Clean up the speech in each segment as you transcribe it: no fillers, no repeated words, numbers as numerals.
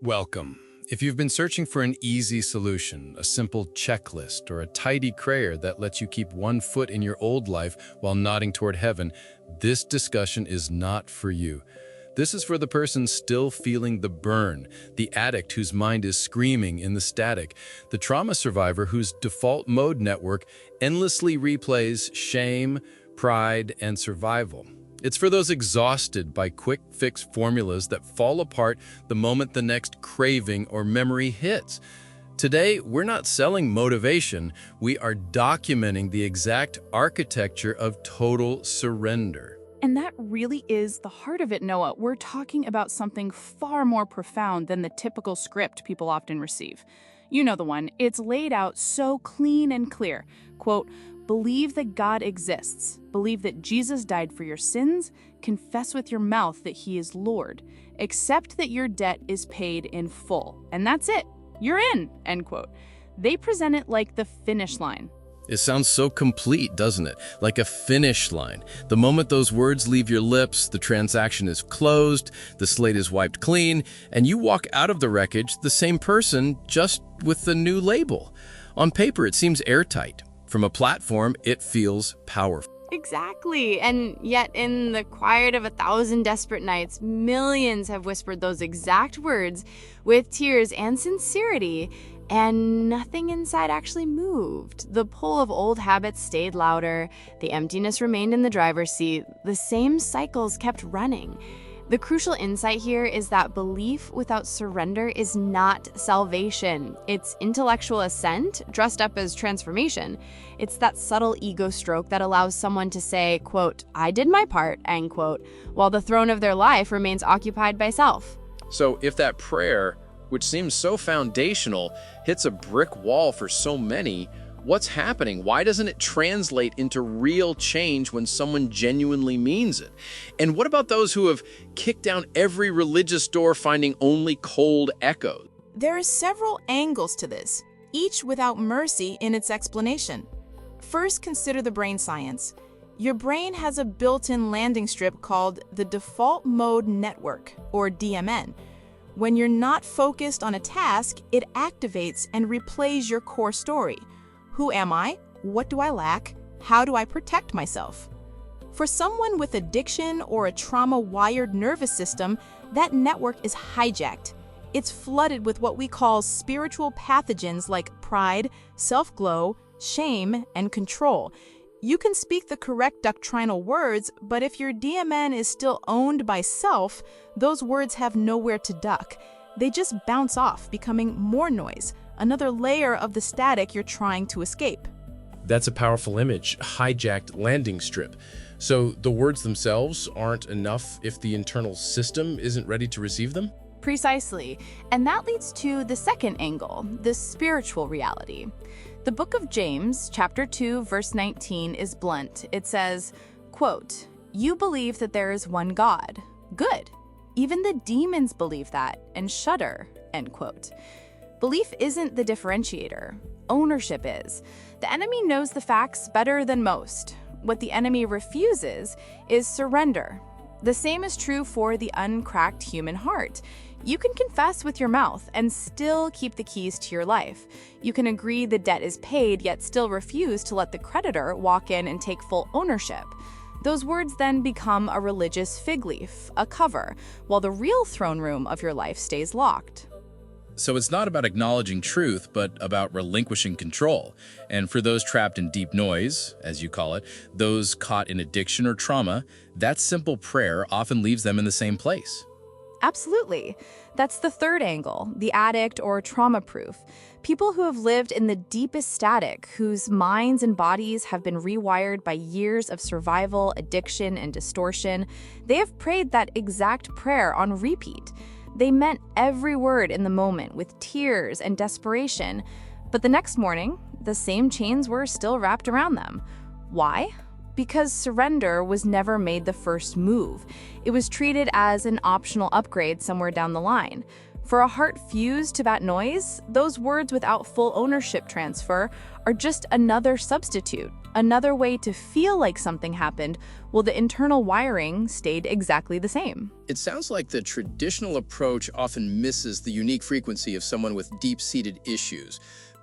Welcome. If you've been searching for an easy solution, a simple checklist, or a tidy prayer that lets you keep one foot in your old life while nodding toward heaven, this discussion is not for you. This is for the person still feeling the burn, the addict whose mind is screaming in the static, the trauma survivor whose default mode network endlessly replays shame, pride, and survival. It's for those exhausted by quick-fix formulas that fall apart the moment the next craving or memory hits. Today, we're not selling motivation, we are documenting the exact architecture of total surrender. And that really is the heart of it, Noah. We're talking about something far more profound than the typical script people often receive. You know the one. It's laid out so clean and clear. Quote, "Believe that God exists. Believe that Jesus died for your sins. Confess with your mouth that he is Lord. Accept that your debt is paid in full. And that's it. You're in," end quote. They present it like the finish line. It sounds so complete, doesn't it? Like a finish line. The moment those words leave your lips, the transaction is closed, the slate is wiped clean, and you walk out of the wreckage the same person, just with the new label. On paper, it seems airtight. From a platform, it feels powerful. Exactly. And yet in the quiet of 1,000 desperate nights, millions have whispered those exact words with tears and sincerity, and nothing inside actually moved. The pull of old habits stayed louder, the emptiness remained in the driver's seat, the same cycles kept running. The crucial insight here is that belief without surrender is not salvation. It's intellectual assent dressed up as transformation. It's that subtle ego stroke that allows someone to say, quote, "I did my part," end quote, while the throne of their life remains occupied by self. So if that prayer, which seems so foundational, hits a brick wall for so many, what's happening? Why doesn't it translate into real change when someone genuinely means it? And what about those who have kicked down every religious door finding only cold echoes? There are several angles to this, each without mercy in its explanation. First, consider the brain science. Your brain has a built-in landing strip called the default mode network, or DMN. When you're not focused on a task, it activates and replays your core story. Who am I? What do I lack? How do I protect myself? For someone with addiction or a trauma-wired nervous system, that network is hijacked. It's flooded with what we call spiritual pathogens like pride, self-glow, shame, and control. You can speak the correct doctrinal words, but if your DMN is still owned by self, those words have nowhere to duck. They just bounce off, becoming more noise, another layer of the static you're trying to escape. That's a powerful image, hijacked landing strip. So the words themselves aren't enough if the internal system isn't ready to receive them? Precisely. And that leads to the second angle, the spiritual reality. The book of James, chapter 2, verse 19 is blunt. It says, quote, "You believe that there is one God. Good. Even the demons believe that and shudder," end quote. Belief isn't the differentiator. Ownership is. The enemy knows the facts better than most. What the enemy refuses is surrender. The same is true for the uncracked human heart. You can confess with your mouth and still keep the keys to your life. You can agree the debt is paid, yet still refuse to let the creditor walk in and take full ownership. Those words then become a religious fig leaf, a cover, while the real throne room of your life stays locked. So it's not about acknowledging truth, but about relinquishing control. And for those trapped in deep noise, as you call it, those caught in addiction or trauma, that simple prayer often leaves them in the same place. Absolutely. That's the third angle, the addict or trauma-proof. People who have lived in the deepest static, whose minds and bodies have been rewired by years of survival, addiction, and distortion, they have prayed that exact prayer on repeat. They meant every word in the moment with tears and desperation, but the next morning, the same chains were still wrapped around them. Why? Because surrender was never made the first move. It was treated as an optional upgrade somewhere down the line. For a heart fused to that noise, those words without full ownership transfer are just another substitute, another way to feel like something happened while the internal wiring stayed exactly the same. It sounds like the traditional approach often misses the unique frequency of someone with deep-seated issues.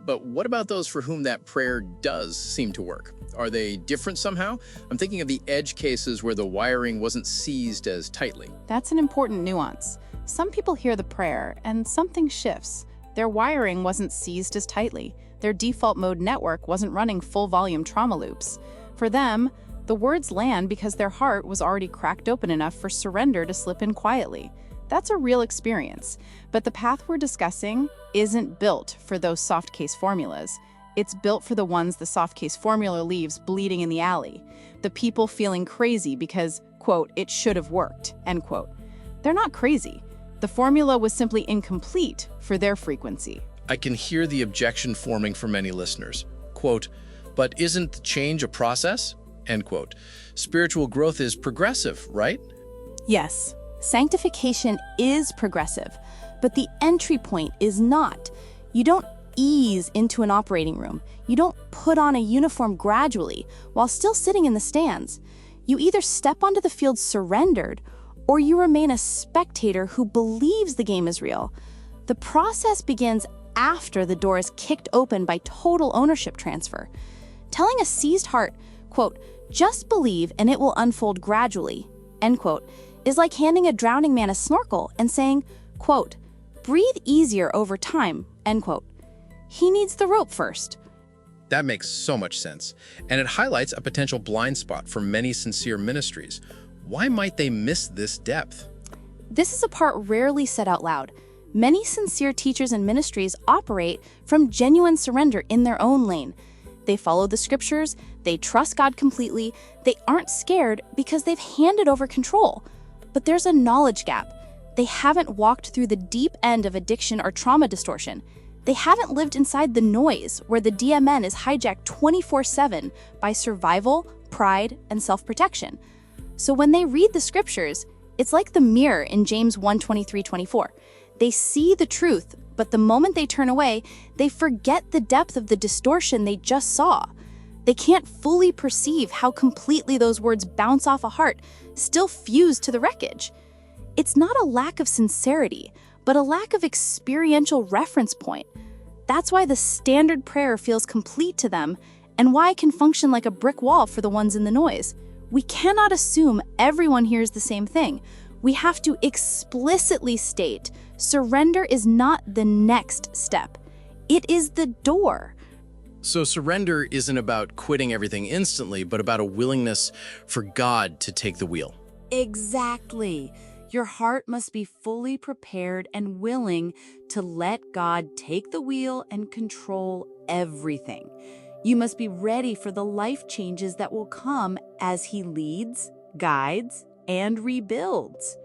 But what about those for whom that prayer does seem to work? Are they different somehow? I'm thinking of the edge cases where the wiring wasn't seized as tightly. That's an important nuance. Some people hear the prayer and something shifts. Their wiring wasn't seized as tightly. Their default mode network wasn't running full volume trauma loops. For them, the words land because their heart was already cracked open enough for surrender to slip in quietly. That's a real experience, but the path we're discussing isn't built for those soft case formulas. It's built for the ones the soft case formula leaves bleeding in the alley. The people feeling crazy because, quote, it should have worked, end quote. They're not crazy. The formula was simply incomplete for their frequency. I can hear the objection forming for many listeners. Quote, but isn't the change a process? End quote. Spiritual growth is progressive, right? Yes, sanctification is progressive, but the entry point is not. You don't ease into an operating room. You don't put on a uniform gradually while still sitting in the stands. You either step onto the field surrendered, or you remain a spectator who believes the game is real. The process begins after the door is kicked open by total ownership transfer. Telling a seized heart, quote, just believe and it will unfold gradually, end quote, is like handing a drowning man a snorkel and saying, quote, breathe easier over time, end quote. He needs the rope first. That makes so much sense, and it highlights a potential blind spot for many sincere ministries. Why might they miss this depth? This is a part rarely said out loud. Many sincere teachers and ministries operate from genuine surrender in their own lane. They follow the scriptures, they trust God completely, they aren't scared because they've handed over control. But there's a knowledge gap. They haven't walked through the deep end of addiction or trauma distortion. They haven't lived inside the noise where the DMN is hijacked 24/7 by survival, pride, and self-protection. So when they read the scriptures, it's like the mirror in James 1:23-24. They see the truth, but the moment they turn away, they forget the depth of the distortion they just saw. They can't fully perceive how completely those words bounce off a heart, still fused to the wreckage. It's not a lack of sincerity, but a lack of experiential reference point. That's why the standard prayer feels complete to them, and why it can function like a brick wall for the ones in the noise. We cannot assume everyone hears the same thing. We have to explicitly state, surrender is not the next step. It is the door. So surrender isn't about quitting everything instantly, but about a willingness for God to take the wheel. Exactly. Your heart must be fully prepared and willing to let God take the wheel and control everything. You must be ready for the life changes that will come as He leads, guides, and rebuilds.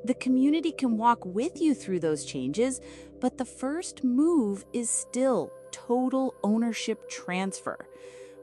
The community can walk with you through those changes, but the first move is still total ownership transfer.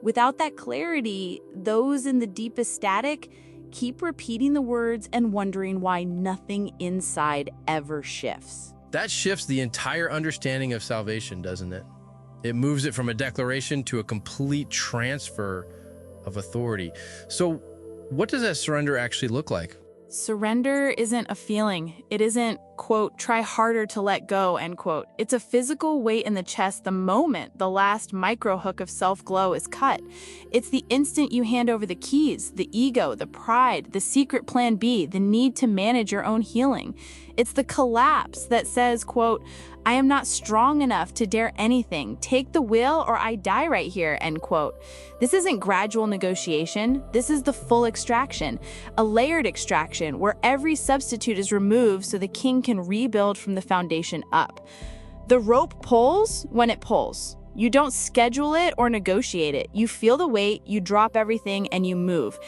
Without that clarity, those in the deepest static keep repeating the words and wondering why nothing inside ever shifts. That shifts the entire understanding of salvation, doesn't it? It moves it from a declaration to a complete transfer of authority. So what does that surrender actually look like? Surrender isn't a feeling. It isn't, quote, try harder to let go, end quote. It's a physical weight in the chest the moment the last micro hook of self-glow is cut. It's the instant you hand over the keys, the ego, the pride, the secret plan B, the need to manage your own healing. It's the collapse that says, quote, I am not strong enough to dare anything. Take the wheel or I die right here, end quote. This isn't gradual negotiation. This is the full extraction, a layered extraction where every substitute is removed so the king can rebuild from the foundation up. The rope pulls when it pulls. You don't schedule it or negotiate it. You feel the weight, you drop everything, and you move.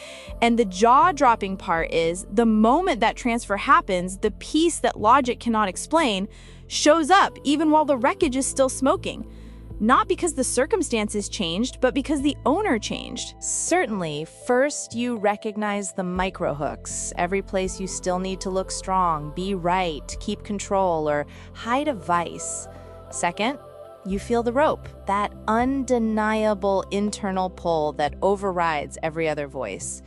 And the jaw-dropping part is the moment that transfer happens, the piece that logic cannot explain shows up even while the wreckage is still smoking. Not because the circumstances changed, but because the owner changed. Certainly, first you recognize the microhooks, every place you still need to look strong, be right, keep control, or hide a vice. Second, you feel the rope, that undeniable internal pull that overrides every other voice.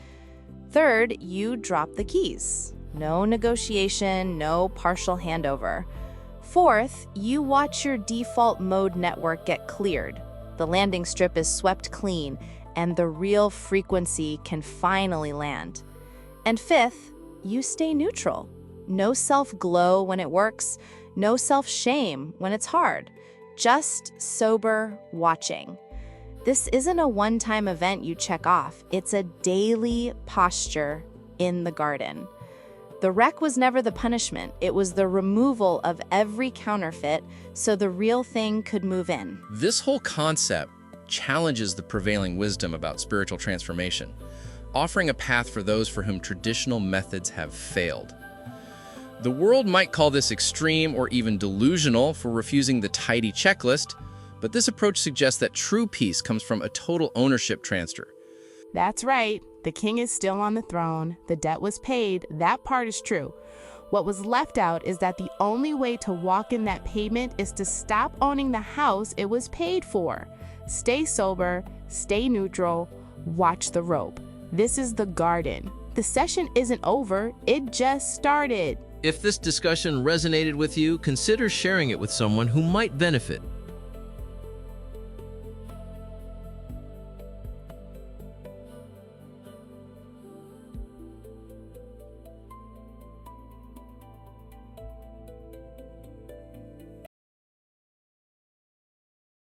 Third, you drop the keys. No negotiation, no partial handover. Fourth, you watch your default mode network get cleared. The landing strip is swept clean, and the real frequency can finally land. And fifth, you stay neutral. No self-glow when it works, no self-shame when it's hard. Just sober watching. This isn't a one-time event you check off. It's a daily posture in the garden. The wreck was never the punishment. It was the removal of every counterfeit so the real thing could move in. This whole concept challenges the prevailing wisdom about spiritual transformation, offering a path for those for whom traditional methods have failed. The world might call this extreme or even delusional for refusing the tidy checklist, but this approach suggests that true peace comes from a total ownership transfer. That's right. The king is still on the throne. The debt was paid. That part is true. What was left out is that the only way to walk in that payment is to stop owning the house it was paid for. Stay sober, stay neutral, watch the rope. This is the garden. The session isn't over, it just started. If this discussion resonated with you, consider sharing it with someone who might benefit.